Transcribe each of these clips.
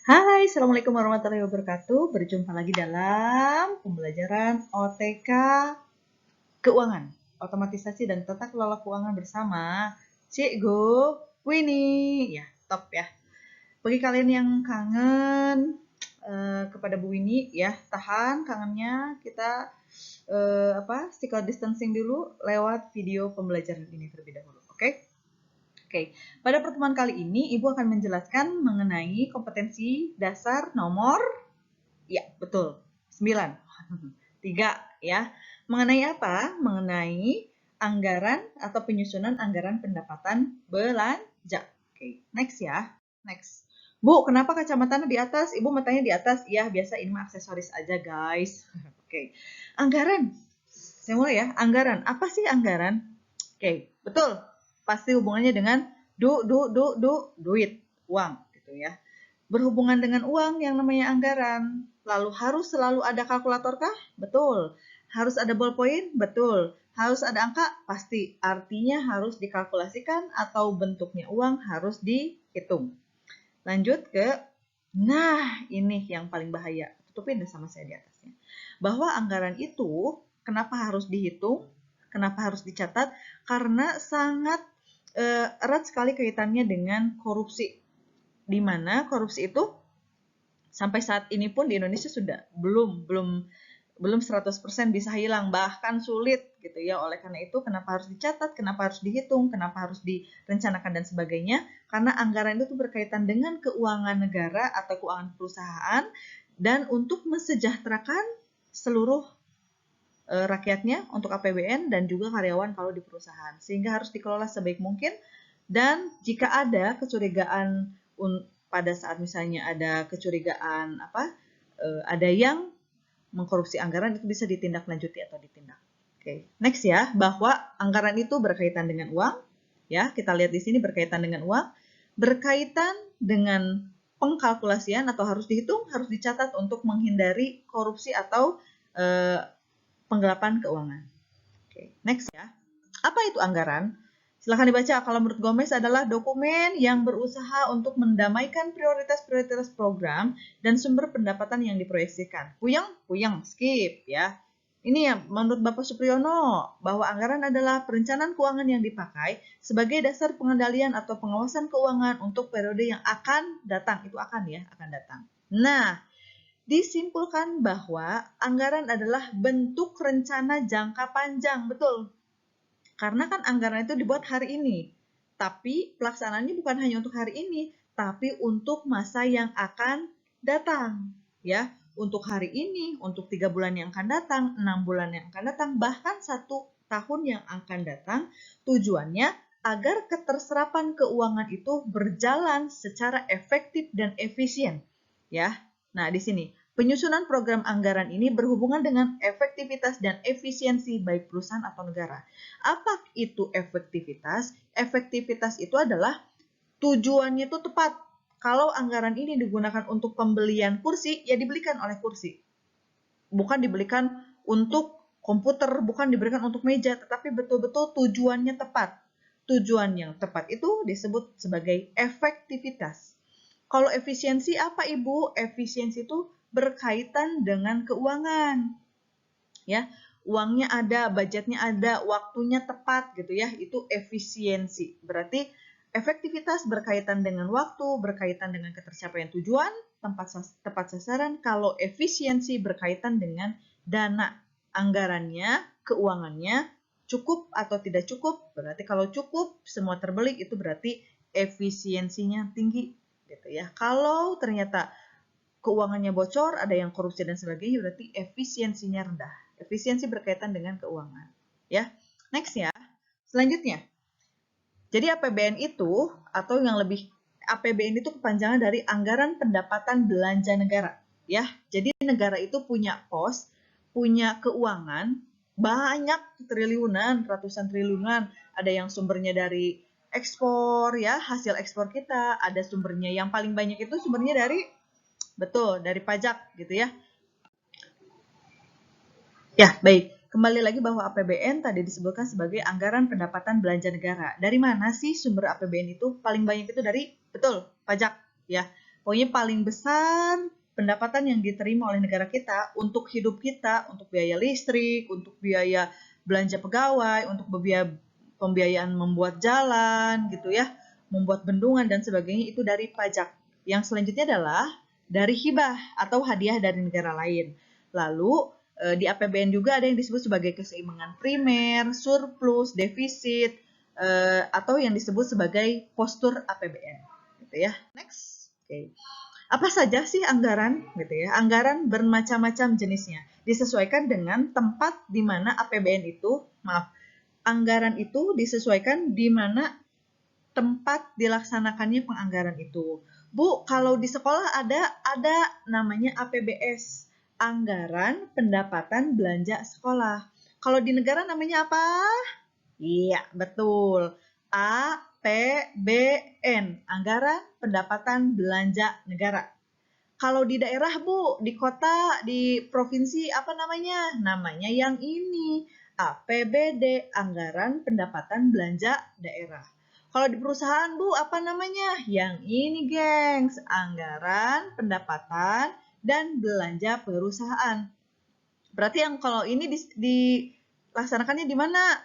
Hai, Assalamualaikum warahmatullahi wabarakatuh. Berjumpa lagi dalam pembelajaran OTK Keuangan, Otomatisasi dan Tata Kelola Keuangan bersama Cikgu Winnie. Ya, top ya. Bagi kalian yang kangen kepada Bu Winnie, ya tahan kangennya. Kita physical distancing dulu lewat video pembelajaran ini terlebih dahulu. Oke? Oke, pada pertemuan kali ini Ibu akan menjelaskan mengenai kompetensi dasar nomor, ya betul, 9. 3 ya. Mengenai apa? Mengenai anggaran atau penyusunan anggaran pendapatan belanja. Oke, next ya. Next. Bu, kenapa kacamatanya di atas? Ibu matanya di atas. Ya, biasa ini mah aksesoris aja, guys. Oke. Anggaran. Saya mulai ya. Anggaran. Apa sih anggaran? Oke, betul. Pasti hubungannya dengan duit, uang gitu ya. Berhubungan dengan uang yang namanya anggaran. Lalu harus selalu ada kalkulator kah? Betul. Harus ada ballpoint? Betul. Harus ada angka? Pasti. Artinya harus dikalkulasikan atau bentuknya uang harus dihitung. Lanjut ke, nah ini yang paling bahaya. Tutupin deh sama saya di atasnya. Bahwa anggaran itu kenapa harus dihitung? Kenapa harus dicatat? Karena sangat erat sekali kaitannya dengan korupsi. Di mana korupsi itu sampai saat ini pun di Indonesia sudah belum 100% bisa hilang, bahkan sulit gitu ya. Oleh karena itu kenapa harus dicatat, kenapa harus dihitung, kenapa harus direncanakan dan sebagainya? Karena anggaran itu berkaitan dengan keuangan negara atau keuangan perusahaan dan untuk mensejahterakan seluruh rakyatnya untuk APBN dan juga karyawan kalau di perusahaan, sehingga harus dikelola sebaik mungkin. Dan jika ada kecurigaan pada saat misalnya ada kecurigaan ada yang mengkorupsi anggaran, itu bisa ditindaklanjuti atau ditindak. Oke, next ya, bahwa anggaran itu berkaitan dengan uang. Ya, kita lihat di sini berkaitan dengan uang, berkaitan dengan pengkalkulasian atau harus dihitung, harus dicatat untuk menghindari korupsi atau penggelapan keuangan. Oke, next ya. Apa itu anggaran? Silahkan dibaca. Kalau menurut Gomez adalah dokumen yang berusaha untuk mendamaikan prioritas-prioritas program dan sumber pendapatan yang diproyeksikan. Puyeng, skip ya. Ini ya menurut Bapak Supriyono, bahwa anggaran adalah perencanaan keuangan yang dipakai sebagai dasar pengendalian atau pengawasan keuangan untuk periode yang akan datang. Itu akan ya, akan datang. Nah, disimpulkan bahwa anggaran adalah bentuk rencana jangka panjang, betul. Karena kan anggaran itu dibuat hari ini, tapi pelaksanaannya bukan hanya untuk hari ini, tapi untuk masa yang akan datang, ya. Untuk hari ini, untuk 3 bulan yang akan datang, 6 bulan yang akan datang, bahkan 1 tahun yang akan datang. Tujuannya agar keterserapan keuangan itu berjalan secara efektif dan efisien, ya. Nah, di sini penyusunan program anggaran ini berhubungan dengan efektivitas dan efisiensi baik perusahaan atau negara. Apa itu efektivitas? Efektivitas itu adalah tujuannya itu tepat. Kalau anggaran ini digunakan untuk pembelian kursi, ya dibelikan oleh kursi. Bukan dibelikan untuk komputer, bukan diberikan untuk meja, tetapi betul-betul tujuannya tepat. Tujuan yang tepat itu disebut sebagai efektivitas. Kalau efisiensi apa Ibu? Efisiensi itu berkaitan dengan keuangan. Ya, uangnya ada, budgetnya ada, waktunya tepat gitu ya. Itu efisiensi. Berarti efektivitas berkaitan dengan waktu, berkaitan dengan ketercapaian tujuan, tepat sasaran. Kalau efisiensi berkaitan dengan dana, anggarannya, keuangannya, cukup atau tidak cukup. Berarti kalau cukup, semua terbeli, itu berarti efisiensinya tinggi gitu ya. Kalau ternyata keuangannya bocor, ada yang korupsi dan sebagainya, berarti efisiensinya rendah. Efisiensi berkaitan dengan keuangan. Ya, next ya. Selanjutnya, jadi APBN itu atau yang lebih APBN itu kepanjangan dari Anggaran Pendapatan Belanja Negara. Ya, jadi negara itu punya pos, punya keuangan banyak triliunan, ratusan triliunan. Ada yang sumbernya dari ekspor ya, hasil ekspor kita. Ada sumbernya yang paling banyak itu sumbernya dari dari pajak gitu ya. Ya, baik. Kembali lagi bahwa APBN tadi disebutkan sebagai anggaran pendapatan belanja negara. Dari mana sih sumber APBN itu? Paling banyak itu dari, pajak. Ya, Pokoknya paling besar pendapatan yang diterima oleh negara kita untuk hidup kita, untuk biaya listrik, untuk biaya belanja pegawai, untuk pembiayaan membuat jalan gitu ya, membuat bendungan dan sebagainya itu dari pajak. Yang selanjutnya adalah dari hibah atau hadiah dari negara lain. Lalu di APBN juga ada yang disebut sebagai keseimbangan primer, surplus, defisit, atau yang disebut sebagai postur APBN. Gitu ya. Next. Oke. Apa saja sih anggaran? Gitu ya. Anggaran bermacam-macam jenisnya. Disesuaikan dengan tempat di mana APBN itu, anggaran itu disesuaikan di mana tempat dilaksanakannya penganggaran itu. Bu, kalau di sekolah ada namanya APBS, anggaran pendapatan belanja sekolah. Kalau di negara namanya apa? Iya, betul. APBN, anggaran pendapatan belanja negara. Kalau di daerah, Bu, di kota, di provinsi, apa namanya? Namanya yang ini, APBD, anggaran pendapatan belanja daerah. Kalau di perusahaan, Bu, apa namanya? Yang ini, gengs, anggaran pendapatan dan belanja perusahaan. Berarti yang kalau ini dilaksanakannya di mana?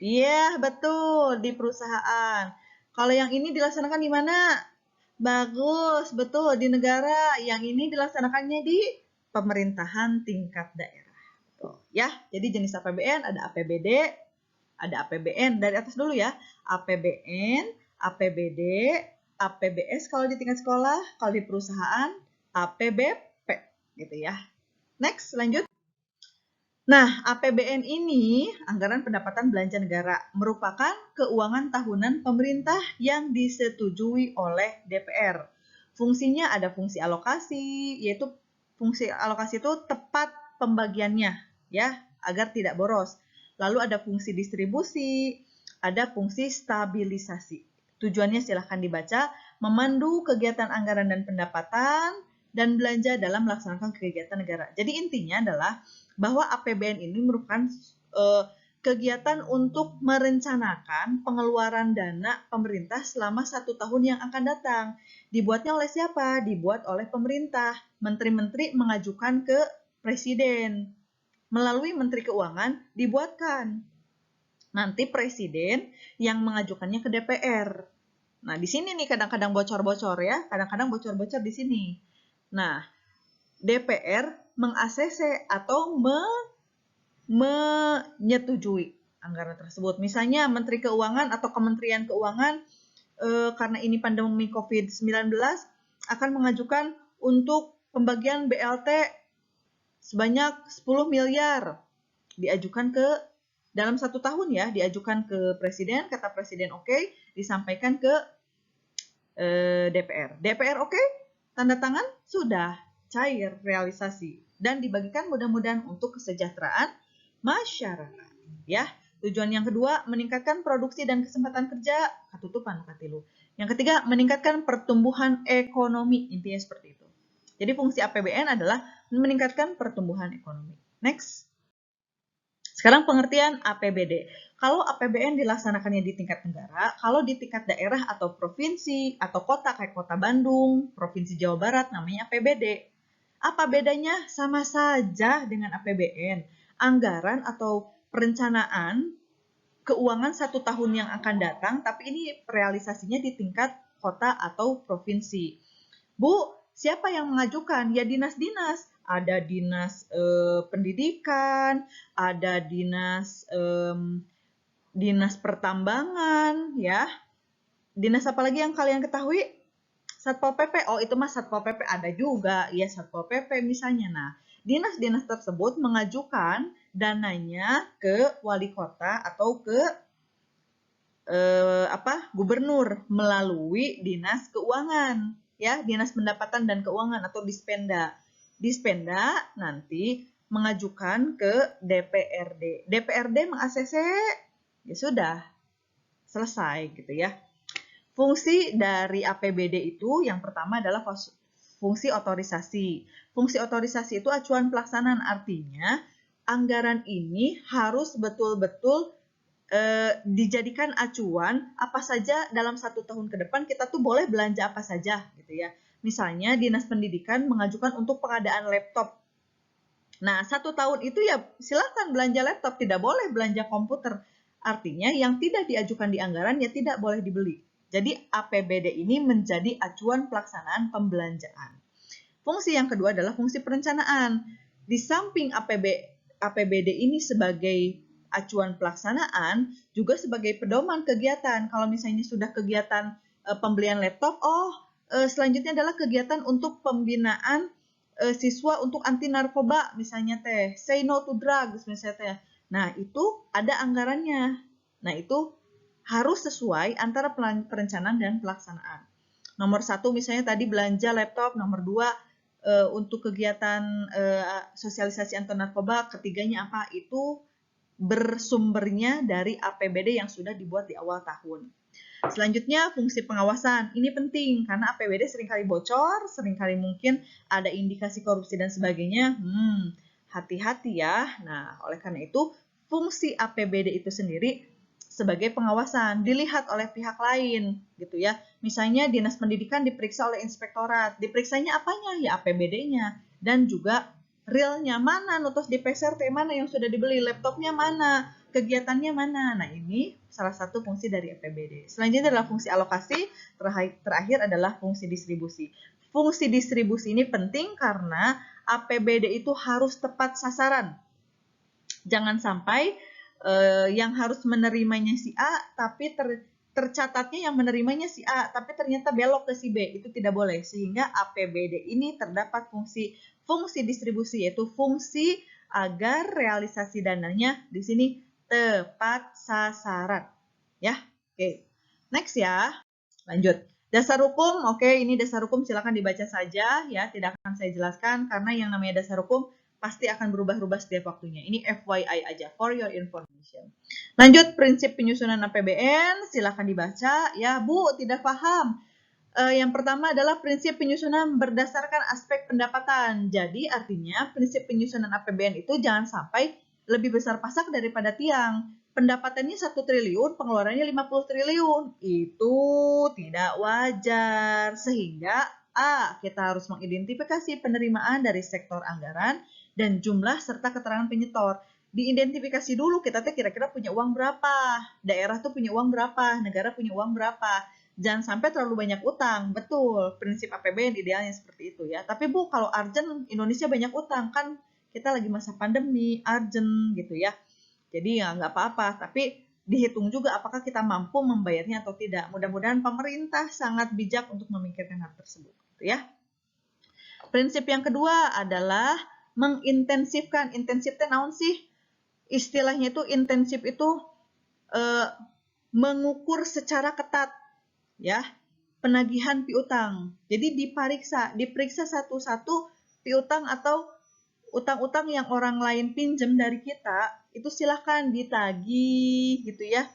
Iya, betul, di perusahaan. Kalau yang ini dilaksanakan di mana? Bagus, betul, di negara. Yang ini dilaksanakannya di pemerintahan tingkat daerah. Tuh, ya, jadi jenis APBN ada APBD, ada APBN. Dari atas dulu ya. APBN, APBD, APBS kalau di tingkat sekolah, kalau di perusahaan, APBP, gitu ya. Next, lanjut. Nah, APBN ini, Anggaran Pendapatan Belanja Negara, merupakan keuangan tahunan pemerintah yang disetujui oleh DPR. Fungsinya ada fungsi alokasi, yaitu fungsi alokasi itu tepat pembagiannya, ya, agar tidak boros. Lalu ada fungsi distribusi, ada fungsi stabilisasi. Tujuannya silahkan dibaca, memandu kegiatan anggaran dan pendapatan, dan belanja dalam melaksanakan kegiatan negara. Jadi intinya adalah bahwa APBN ini merupakan kegiatan untuk merencanakan pengeluaran dana pemerintah selama 1 tahun yang akan datang. Dibuatnya oleh siapa? Dibuat oleh pemerintah. Menteri-menteri mengajukan ke presiden. Melalui Menteri Keuangan dibuatkan. Nanti presiden yang mengajukannya ke DPR. Nah, di sini nih kadang-kadang bocor-bocor ya. Kadang-kadang bocor-bocor di sini. Nah, DPR meng-ACC atau menyetujui anggaran tersebut. Misalnya Menteri Keuangan atau Kementerian Keuangan karena ini pandemi COVID-19 akan mengajukan untuk pembagian BLT sebanyak 10 miliar. Diajukan ke dalam 1 tahun ya, diajukan ke presiden, kata presiden oke, disampaikan ke DPR. DPR oke, tanda tangan, sudah cair realisasi dan dibagikan mudah-mudahan untuk kesejahteraan masyarakat. Ya, tujuan yang kedua meningkatkan produksi dan kesempatan kerja, katutupan katilu. Yang ketiga meningkatkan pertumbuhan ekonomi, intinya seperti itu. Jadi fungsi APBN adalah meningkatkan pertumbuhan ekonomi. Next. Sekarang pengertian APBD. Kalau APBN dilaksanakannya di tingkat negara, kalau di tingkat daerah atau provinsi atau kota kayak Kota Bandung, Provinsi Jawa Barat namanya APBD. Apa bedanya? Sama saja dengan APBN. Anggaran atau perencanaan keuangan 1 tahun yang akan datang, tapi ini realisasinya di tingkat kota atau provinsi. Bu, siapa yang mengajukan? Ya dinas-dinas. Ada dinas pendidikan, ada dinas dinas pertambangan, ya. Dinas apa lagi yang kalian ketahui? Satpol PP. Oh, itu mah Satpol PP ada juga, ya Satpol PP misalnya. Nah, dinas-dinas tersebut mengajukan dananya ke wali kota atau ke gubernur melalui dinas keuangan, ya, dinas pendapatan dan keuangan atau Dispenda. Dispenda nanti mengajukan ke DPRD. DPRD meng-ACC, ya sudah selesai gitu ya. Fungsi dari APBD itu yang pertama adalah fungsi otorisasi. Fungsi otorisasi itu acuan pelaksanaan, artinya anggaran ini harus betul-betul dijadikan acuan apa saja dalam 1 tahun ke depan kita tuh boleh belanja apa saja gitu ya. Misalnya Dinas Pendidikan mengajukan untuk pengadaan laptop. Nah, 1 tahun itu ya silakan belanja laptop, tidak boleh belanja komputer. Artinya yang tidak diajukan di anggaran ya tidak boleh dibeli. Jadi APBD ini menjadi acuan pelaksanaan pembelanjaan. Fungsi yang kedua adalah fungsi perencanaan. Di samping APBD ini sebagai acuan pelaksanaan, juga sebagai pedoman kegiatan. Kalau misalnya sudah kegiatan pembelian laptop, selanjutnya adalah kegiatan untuk pembinaan siswa untuk anti narkoba, misalnya teh, say no to drugs, misalnya teh. Nah, itu ada anggarannya. Nah, itu harus sesuai antara perencanaan dan pelaksanaan. Nomor 1 misalnya tadi belanja laptop, nomor 2 untuk kegiatan sosialisasi anti narkoba, ketiganya apa? Itu bersumbernya dari APBD yang sudah dibuat di awal tahun. Selanjutnya fungsi pengawasan. Ini penting karena APBD seringkali bocor, seringkali mungkin ada indikasi korupsi dan sebagainya. Hati-hati ya. Nah, oleh karena itu fungsi APBD itu sendiri sebagai pengawasan dilihat oleh pihak lain gitu ya. Misalnya Dinas Pendidikan diperiksa oleh inspektorat. Diperiksanya apanya? Ya APBD-nya dan juga realnya mana, notos di PSRT mana yang sudah dibeli, laptopnya mana, kegiatannya mana. Nah, ini salah satu fungsi dari APBD. Selanjutnya adalah fungsi alokasi, terakhir adalah fungsi distribusi. Fungsi distribusi ini penting karena APBD itu harus tepat sasaran. Jangan sampai yang harus menerimanya si A, tapi tercatatnya yang menerimanya si A, tapi ternyata belok ke si B. Itu tidak boleh. Sehingga APBD ini terdapat fungsi distribusi, yaitu fungsi agar realisasi dananya di sini tepat sasaran. Ya, oke. Next ya, lanjut. Dasar hukum, oke, ini dasar hukum silakan dibaca saja ya, tidak akan saya jelaskan karena yang namanya dasar hukum pasti akan berubah-ubah setiap waktunya. Ini FYI aja, for your information. Lanjut, prinsip penyusunan APBN, silakan dibaca. Ya, Bu, tidak paham. Yang pertama adalah prinsip penyusunan berdasarkan aspek pendapatan. Jadi, artinya prinsip penyusunan APBN itu jangan sampai lebih besar pasak daripada tiang. Pendapatannya 1 triliun, pengeluarannya 50 triliun. Itu tidak wajar. Sehingga A, kita harus mengidentifikasi penerimaan dari sektor anggaran dan jumlah serta keterangan penyetor. Diidentifikasi dulu kita tuh kira-kira punya uang berapa, daerah tuh punya uang berapa, negara punya uang berapa. Jangan sampai terlalu banyak utang. Betul, prinsip APBN idealnya seperti itu ya. Tapi Bu, kalau urgent Indonesia banyak utang, kan kita lagi masa pandemi, urgent gitu ya. Jadi ya nggak apa-apa, tapi dihitung juga apakah kita mampu membayarnya atau tidak. Mudah-mudahan pemerintah sangat bijak untuk memikirkan hal tersebut gitu ya. Prinsip yang kedua adalah mengintensifkan. Intensif teh naon sih? Istilahnya itu intensif itu mengukur secara ketat ya penagihan piutang. Jadi diperiksa satu-satu piutang atau utang-utang yang orang lain pinjam dari kita, itu silahkan ditagih gitu ya.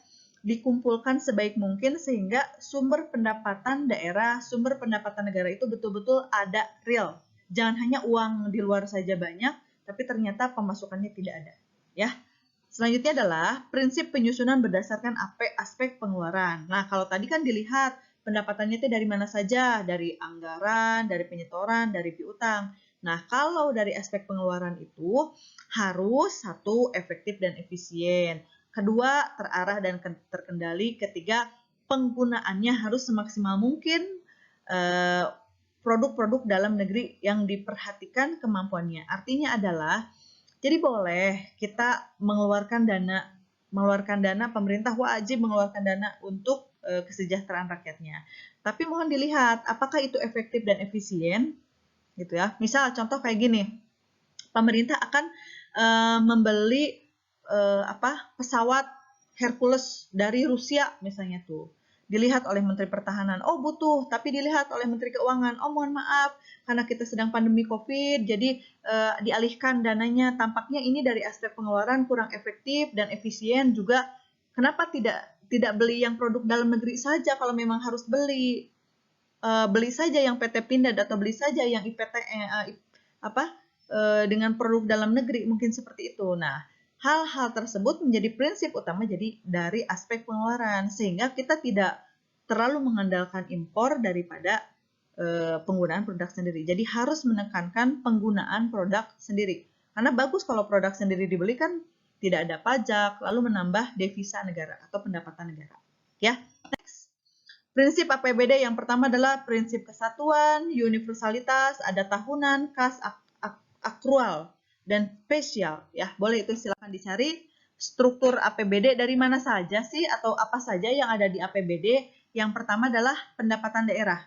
Dikumpulkan sebaik mungkin sehingga sumber pendapatan daerah, sumber pendapatan negara itu betul-betul ada real. Jangan hanya uang di luar saja banyak, tapi ternyata pemasukannya tidak ada. Ya. Selanjutnya adalah prinsip penyusunan berdasarkan aspek pengeluaran. Nah, kalau tadi kan dilihat pendapatannya itu dari mana saja, dari anggaran, dari penyetoran, dari piutang. Nah, kalau dari aspek pengeluaran itu harus 1, efektif dan efisien. 2, terarah dan terkendali. 3, penggunaannya harus semaksimal mungkin. Produk-produk dalam negeri yang diperhatikan kemampuannya. Artinya adalah jadi boleh kita mengeluarkan dana, pemerintah wajib mengeluarkan dana untuk kesejahteraan rakyatnya. Tapi mohon dilihat apakah itu efektif dan efisien, gitu ya. Misal contoh kayak gini, pemerintah akan membeli pesawat Hercules dari Rusia misalnya tuh. Dilihat oleh Menteri Pertahanan, oh butuh, tapi dilihat oleh Menteri Keuangan, oh mohon maaf, karena kita sedang pandemi COVID, jadi dialihkan dananya. Tampaknya ini dari aspek pengeluaran kurang efektif dan efisien juga. Kenapa tidak beli yang produk dalam negeri saja kalau memang harus beli? Beli saja yang PT Pindad atau beli saja yang dengan produk dalam negeri, mungkin seperti itu. Nah, hal-hal tersebut menjadi prinsip utama jadi dari aspek pengeluaran, sehingga kita tidak terlalu mengandalkan impor daripada penggunaan produk sendiri. Jadi harus menekankan penggunaan produk sendiri. Karena bagus kalau produk sendiri dibeli kan tidak ada pajak, lalu menambah devisa negara atau pendapatan negara. Ya, next. Prinsip APBD yang pertama adalah prinsip kesatuan, universalitas, ada tahunan, kas, akrual, dan spesial. Ya, boleh itu silakan dicari. Struktur APBD dari mana saja sih atau apa saja yang ada di APBD? Yang pertama adalah pendapatan daerah.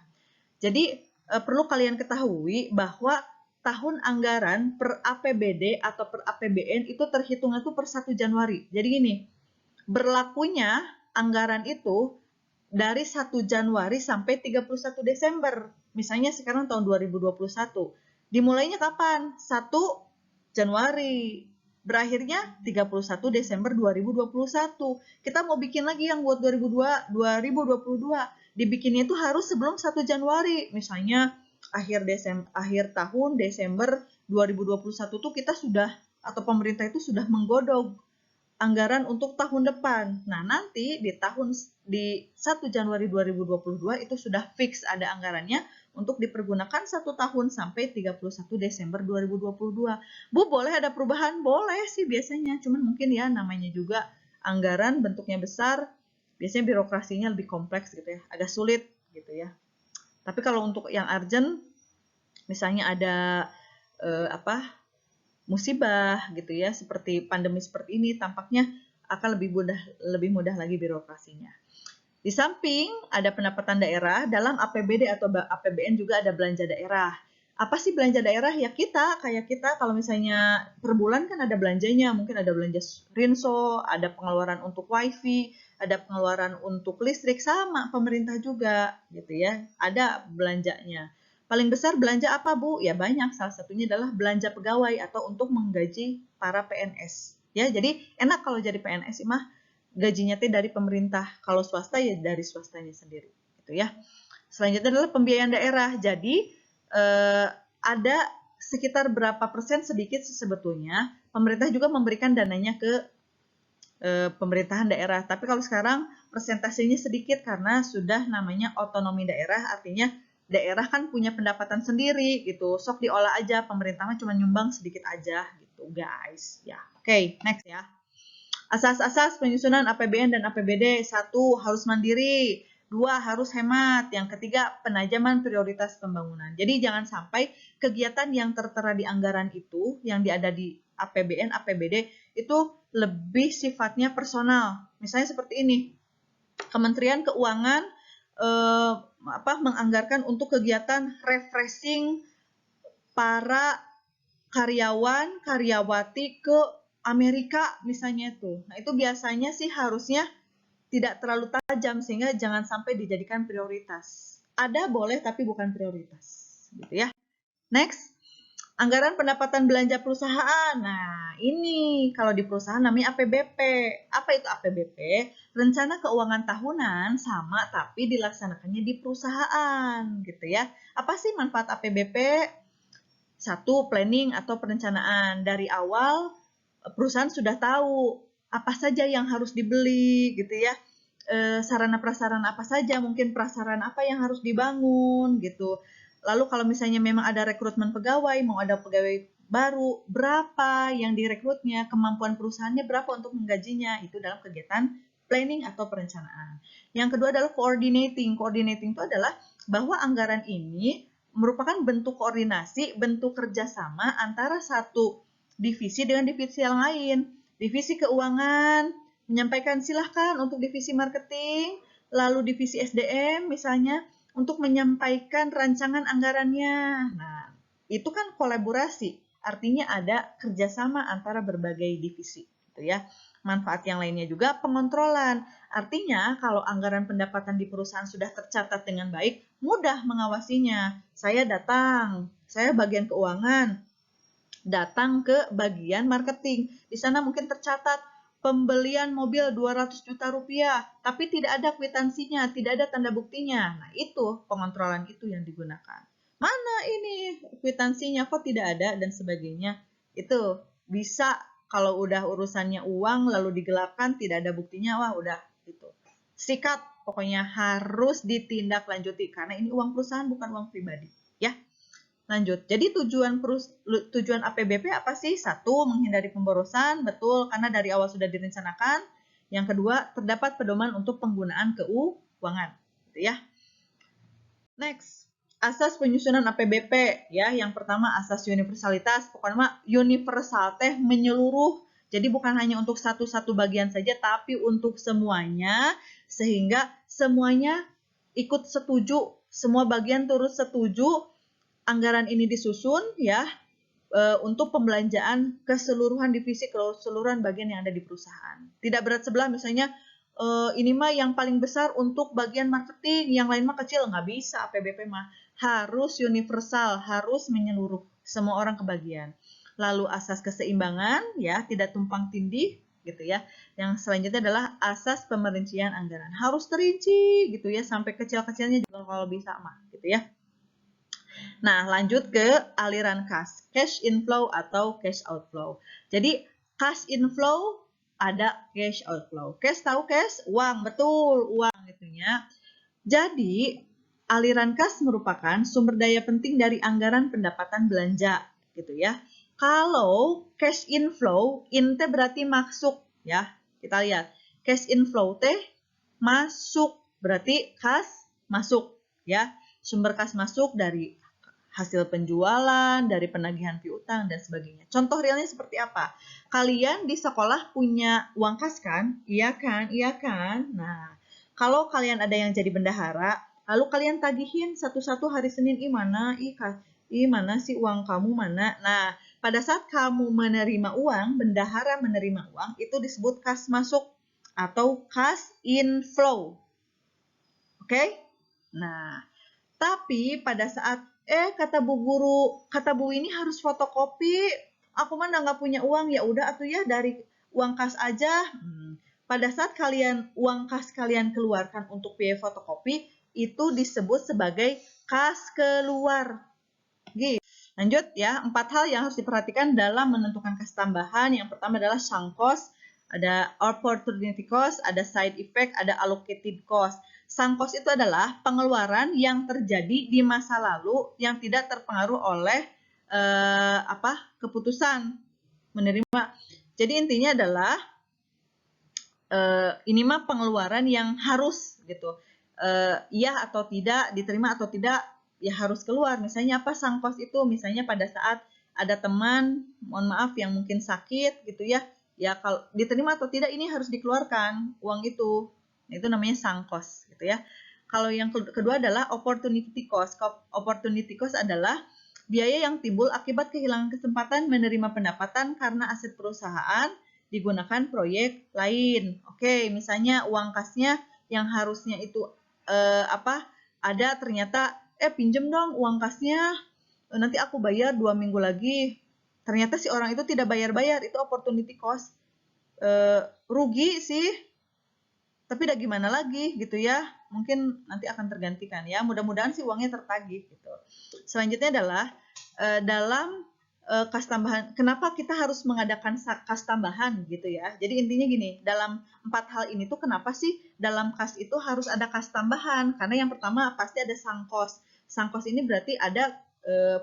Jadi perlu kalian ketahui bahwa tahun anggaran per APBD atau per APBN itu terhitungnya itu per 1 Januari. Jadi gini, berlakunya anggaran itu dari 1 Januari sampai 31 Desember. Misalnya sekarang tahun 2021. Dimulainya kapan? 1 Januari. Berakhirnya 31 Desember 2021. Kita mau bikin lagi yang buat 2022. Dibikinnya itu harus sebelum 1 Januari. Misalnya akhir tahun Desember 2021 tuh kita sudah atau pemerintah itu sudah menggodok anggaran untuk tahun depan. Nah, nanti di 1 Januari 2022 itu sudah fix ada anggarannya untuk dipergunakan 1 tahun sampai 31 Desember 2022. Bu, boleh ada perubahan? Boleh sih biasanya. Cuman mungkin ya namanya juga anggaran bentuknya besar, biasanya birokrasinya lebih kompleks gitu ya, agak sulit gitu ya. Tapi kalau untuk yang urgent, misalnya ada musibah gitu ya, seperti pandemi seperti ini, tampaknya akan lebih mudah lagi birokrasinya. Di samping ada pendapatan daerah, dalam APBD atau APBN juga ada belanja daerah. Apa sih belanja daerah? Ya kayak kita kalau misalnya per bulan kan ada belanjanya, mungkin ada belanja rinso, ada pengeluaran untuk wifi, ada pengeluaran untuk listrik, sama pemerintah juga gitu ya, ada belanjanya. Paling besar belanja apa, Bu? Ya banyak, salah satunya adalah belanja pegawai atau untuk menggaji para PNS. Ya, jadi enak kalau jadi PNS mah gajinya dari pemerintah. Kalau swasta ya dari swastanya sendiri, gitu ya. Selanjutnya adalah pembiayaan daerah. Jadi ada sekitar berapa persen sedikit sebetulnya pemerintah juga memberikan dananya ke pemerintahan daerah. Tapi kalau sekarang persentasenya sedikit karena sudah namanya otonomi daerah, artinya daerah kan punya pendapatan sendiri gitu. Sok diolah aja, pemerintah mah cuma nyumbang sedikit aja gitu, guys. Ya, oke, next ya. Asas-asas penyusunan APBN dan APBD. 1. Harus mandiri. 2. Harus hemat. Yang ketiga, penajaman prioritas pembangunan. Jadi jangan sampai kegiatan yang tertera di anggaran itu, yang ada di APBN, APBD, itu lebih sifatnya personal. Misalnya seperti ini. Kementerian Keuangan menganggarkan untuk kegiatan refreshing para karyawan, karyawati ke Amerika misalnya itu. Nah, itu biasanya sih harusnya tidak terlalu tajam sehingga jangan sampai dijadikan prioritas. Ada boleh tapi bukan prioritas, gitu ya. Next, anggaran pendapatan belanja perusahaan. Nah, ini kalau di perusahaan namanya APBP. Apa itu APBP? Rencana keuangan tahunan sama tapi dilaksanakannya di perusahaan, gitu ya. Apa sih manfaat APBP? 1. Planning atau perencanaan. Dari awal perusahaan sudah tahu apa saja yang harus dibeli, gitu ya. Sarana-prasarana apa saja, mungkin prasarana apa yang harus dibangun, gitu. Lalu kalau misalnya memang ada rekrutmen pegawai, mau ada pegawai baru, berapa yang direkrutnya, kemampuan perusahaannya berapa untuk menggajinya, itu dalam kegiatan planning atau perencanaan. Yang kedua adalah coordinating. Coordinating itu adalah bahwa anggaran ini merupakan bentuk koordinasi, bentuk kerjasama antara satu divisi dengan divisi yang lain. Divisi keuangan menyampaikan silahkan untuk divisi marketing, lalu divisi SDM misalnya, untuk menyampaikan rancangan anggarannya. Nah, itu kan kolaborasi, artinya ada kerjasama antara berbagai divisi, gitu ya. Manfaat yang lainnya juga pengontrolan, artinya kalau anggaran pendapatan di perusahaan sudah tercatat dengan baik, mudah mengawasinya. Saya bagian keuangan, datang ke bagian marketing. Di sana mungkin tercatat pembelian mobil 200 juta rupiah, tapi tidak ada kwitansinya, tidak ada tanda buktinya. Nah, itu pengontrolan itu yang digunakan. Mana ini kwitansinya, kok tidak ada, dan sebagainya. Itu bisa kalau udah urusannya uang, lalu digelapkan, tidak ada buktinya, wah udah itu. Sikat pokoknya harus ditindaklanjuti karena ini uang perusahaan bukan uang pribadi, ya. Lanjut. Jadi tujuan APBP apa sih? Satu, menghindari pemborosan, betul, karena dari awal sudah direncanakan. Yang kedua, terdapat pedoman untuk penggunaan keuangan, gitu ya. Next, asas penyusunan APBP, ya. Yang pertama asas universalitas, pokoknya universal teh menyeluruh. Jadi bukan hanya untuk satu-satu bagian saja, tapi untuk semuanya, sehingga semuanya ikut setuju, semua bagian turut setuju. Anggaran ini disusun ya untuk pembelanjaan keseluruhan divisi, keseluruhan bagian yang ada di perusahaan. Tidak berat sebelah, misalnya ini mah yang paling besar untuk bagian marketing, yang lain mah kecil, nggak bisa. APBP mah harus universal, harus menyeluruh, semua orang kebagian. Lalu asas keseimbangan, ya, tidak tumpang tindih, gitu ya. Yang selanjutnya adalah asas pemerincian anggaran, harus terinci, gitu ya, sampai kecil-kecilnya juga kalau bisa mah, gitu ya. Nah, lanjut ke aliran kas, cash inflow atau cash outflow. Jadi, cash inflow ada cash outflow. Cash tahu cash? Uang, betul, uang itunya. Jadi, aliran kas merupakan sumber daya penting dari anggaran pendapatan belanja, gitu ya. Kalau cash inflow, inte berarti masuk, ya. Kita lihat, cash inflow teh masuk, berarti kas masuk, ya. Sumber kas masuk dari hasil penjualan, dari penagihan piutang, dan sebagainya. Contoh realnya seperti apa? Kalian di sekolah punya uang kas kan? Iya kan? Iya kan? Nah, kalau kalian ada yang jadi bendahara, lalu kalian tagihin satu-satu hari Senin, mana sih uang kamu mana? Nah, pada saat kamu menerima uang, bendahara menerima uang, itu disebut kas masuk atau kas inflow. Oke? Nah, tapi pada saat kata Bu Guru, kata Bu ini harus fotokopi. Aku mah nggak punya uang, ya udah atuh ya dari uang kas aja. Pada saat uang kas kalian keluarkan untuk biaya fotokopi, itu disebut sebagai kas keluar. Gitu. Lanjut ya, 4 hal yang harus diperhatikan dalam menentukan kas tambahan. Yang pertama adalah sunk cost, ada opportunity cost, ada side effect, ada allocated cost. Sunk cost itu adalah pengeluaran yang terjadi di masa lalu yang tidak terpengaruh oleh keputusan menerima. Jadi intinya adalah ini mah pengeluaran yang harus gitu. Iya atau tidak, diterima atau tidak, ya harus keluar. Misalnya apa sunk cost itu? Misalnya pada saat ada teman, mohon maaf yang mungkin sakit gitu ya. Ya kalau diterima atau tidak ini harus dikeluarkan uang itu. Itu namanya sunk cost gitu ya. Kalau yang kedua adalah opportunity cost. Opportunity cost adalah biaya yang timbul akibat kehilangan kesempatan menerima pendapatan karena aset perusahaan digunakan proyek lain. Oke, misalnya uang kasnya yang harusnya itu ada ternyata pinjem dong uang kasnya, nanti aku bayar 2 minggu lagi. Ternyata si orang itu tidak bayar-bayar, itu opportunity cost. Rugi sih, tapi udah gimana lagi gitu ya, mungkin nanti akan tergantikan ya, mudah-mudahan sih uangnya tertagih gitu. Selanjutnya adalah dalam kas tambahan, kenapa kita harus mengadakan kas tambahan gitu ya. Jadi intinya gini, dalam 4 hal ini tuh kenapa sih dalam kas itu harus ada kas tambahan? Karena yang pertama pasti ada sunk cost. Sunk cost ini berarti ada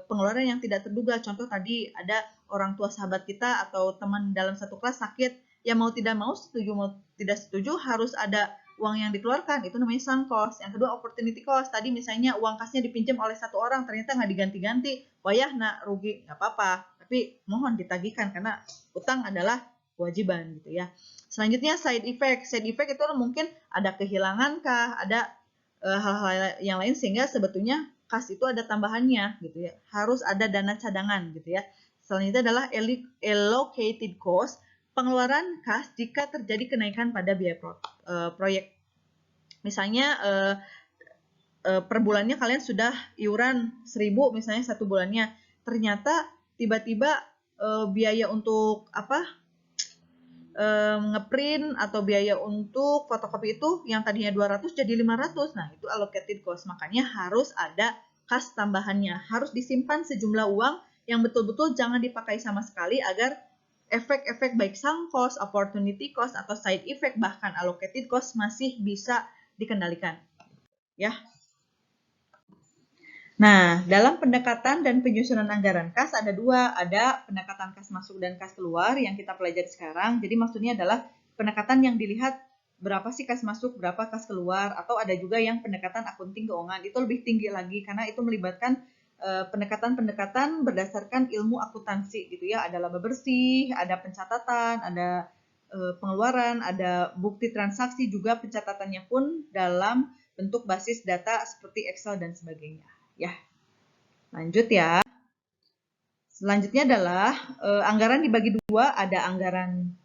pengeluaran yang tidak terduga. Contoh tadi ada orang tua sahabat kita atau teman dalam satu kelas sakit, ya mau tidak mau, setuju mau tidak setuju harus ada uang yang dikeluarkan, itu namanya sunk cost. Yang kedua opportunity cost, tadi misalnya uang kasnya dipinjam oleh satu orang ternyata nggak diganti-ganti, wayah nak rugi, nggak apa-apa, tapi mohon ditagihkan karena utang adalah kewajiban gitu ya. Selanjutnya side effect. Side effect itu mungkin ada kehilangan kah, ada hal-hal yang lain sehingga sebetulnya kas itu ada tambahannya gitu ya, harus ada dana cadangan gitu ya. Selanjutnya adalah allocated cost, pengeluaran kas jika terjadi kenaikan pada biaya proyek. Misalnya per bulannya kalian sudah iuran 1.000 misalnya satu bulannya, ternyata tiba-tiba biaya untuk ngeprint atau biaya untuk fotokopi itu yang tadinya 200 jadi 500. Nah, itu allocated cost. Makanya harus ada kas tambahannya. Harus disimpan sejumlah uang yang betul-betul jangan dipakai sama sekali agar efek-efek baik sunk cost, opportunity cost, atau side effect, bahkan allocated cost masih bisa dikendalikan. Ya. Nah, dalam pendekatan dan penyusunan anggaran kas ada dua, ada pendekatan kas masuk dan kas keluar yang kita pelajari sekarang. Jadi maksudnya adalah pendekatan yang dilihat berapa sih kas masuk, berapa kas keluar, atau ada juga yang pendekatan akunting keuangan. Itu lebih tinggi lagi karena itu melibatkan pendekatan-pendekatan berdasarkan ilmu akuntansi gitu ya. Ada laba bersih, ada pencatatan, ada pengeluaran, ada bukti transaksi juga pencatatannya pun dalam bentuk basis data seperti Excel dan sebagainya. Ya, lanjut ya. Selanjutnya adalah anggaran dibagi dua, ada anggaran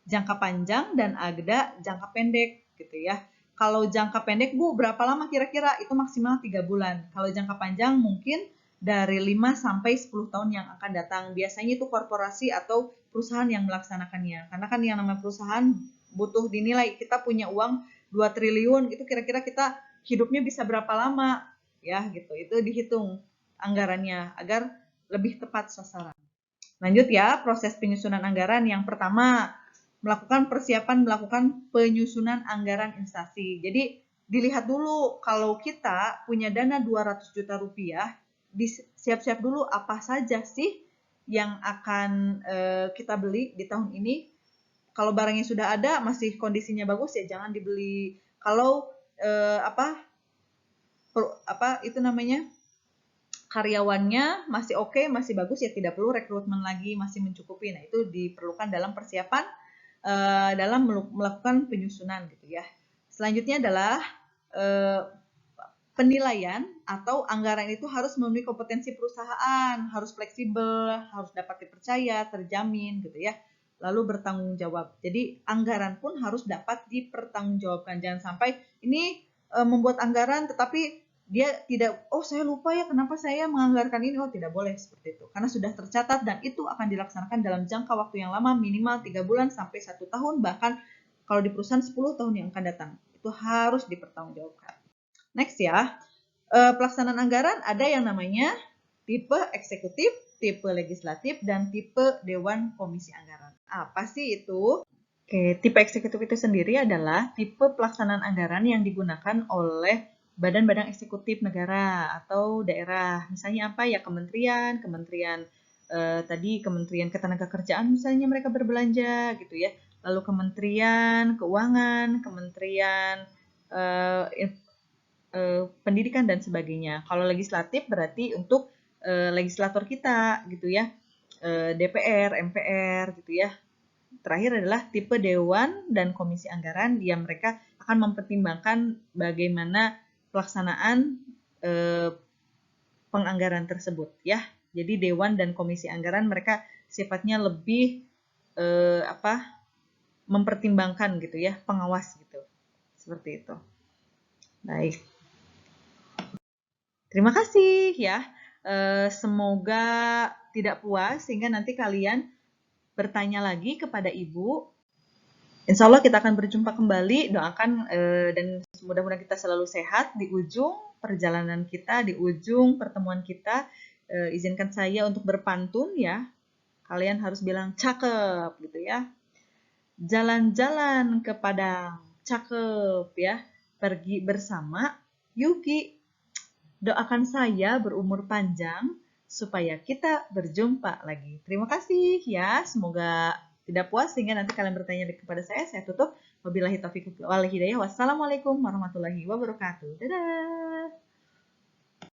jangka panjang dan ada jangka pendek gitu ya. Kalau jangka pendek Bu, berapa lama kira-kira? Itu maksimal 3 bulan. Kalau jangka panjang mungkin dari 5 sampai 10 tahun yang akan datang. Biasanya itu korporasi atau perusahaan yang melaksanakannya. Karena kan yang namanya perusahaan butuh dinilai, kita punya uang 2 triliun, itu kira-kira kita hidupnya bisa berapa lama? Ya gitu, itu dihitung anggarannya agar lebih tepat sasaran. Lanjut ya, proses penyusunan anggaran. Yang pertama, melakukan penyusunan anggaran instansi. Jadi dilihat dulu kalau kita punya dana 200 juta rupiah, siap-siap dulu apa saja sih yang akan kita beli di tahun ini. Kalau barangnya sudah ada, masih kondisinya bagus ya jangan dibeli. Kalau itu namanya karyawannya masih oke, masih bagus ya tidak perlu rekrutmen lagi, masih mencukupi. Nah, itu diperlukan dalam persiapan dalam melakukan penyusunan gitu ya. Selanjutnya adalah penilaian atau anggaran itu harus memenuhi kompetensi perusahaan, harus fleksibel, harus dapat dipercaya, terjamin gitu ya. Lalu bertanggung jawab. Jadi anggaran pun harus dapat dipertanggungjawabkan. Jangan sampai ini membuat anggaran tetapi dia tidak, oh saya lupa ya kenapa saya menganggarkan ini, oh tidak boleh seperti itu. Karena sudah tercatat dan itu akan dilaksanakan dalam jangka waktu yang lama, minimal 3 bulan sampai 1 tahun, bahkan kalau di perusahaan 10 tahun yang akan datang. Itu harus dipertanggungjawabkan. Next ya, pelaksanaan anggaran ada yang namanya tipe eksekutif, tipe legislatif, dan tipe Dewan Komisi Anggaran. Apa sih itu? Oke, tipe eksekutif itu sendiri adalah tipe pelaksanaan anggaran yang digunakan oleh badan-badan eksekutif negara atau daerah. Misalnya apa ya, kementerian tadi Kementerian Ketenagakerjaan misalnya mereka berbelanja gitu ya. Lalu Kementerian Keuangan, Kementerian pendidikan dan sebagainya. Kalau legislatif berarti untuk legislator kita gitu ya, DPR, MPR gitu ya. Terakhir adalah tipe Dewan dan Komisi Anggaran yang mereka akan mempertimbangkan bagaimana pelaksanaan penganggaran tersebut ya. Jadi Dewan dan Komisi Anggaran mereka sifatnya lebih mempertimbangkan gitu ya, pengawas gitu. Seperti itu. Baik. Terima kasih ya. Semoga tidak puas sehingga nanti kalian bertanya lagi kepada Ibu. Insya Allah kita akan berjumpa kembali. Doakan dan mudah-mudahan kita selalu sehat di ujung perjalanan kita, di ujung pertemuan kita. Izinkan saya untuk berpantun ya. Kalian harus bilang cakep gitu ya. Jalan-jalan ke Padang, cakep ya. Pergi bersama Yuki. Doakan saya berumur panjang supaya kita berjumpa lagi. Terima kasih ya. Semoga tidak puas sehingga nanti kalian bertanya kepada saya. Saya tutup. Wabillahi taufiq wal hidayah. Wassalamualaikum warahmatullahi wabarakatuh. Dadah.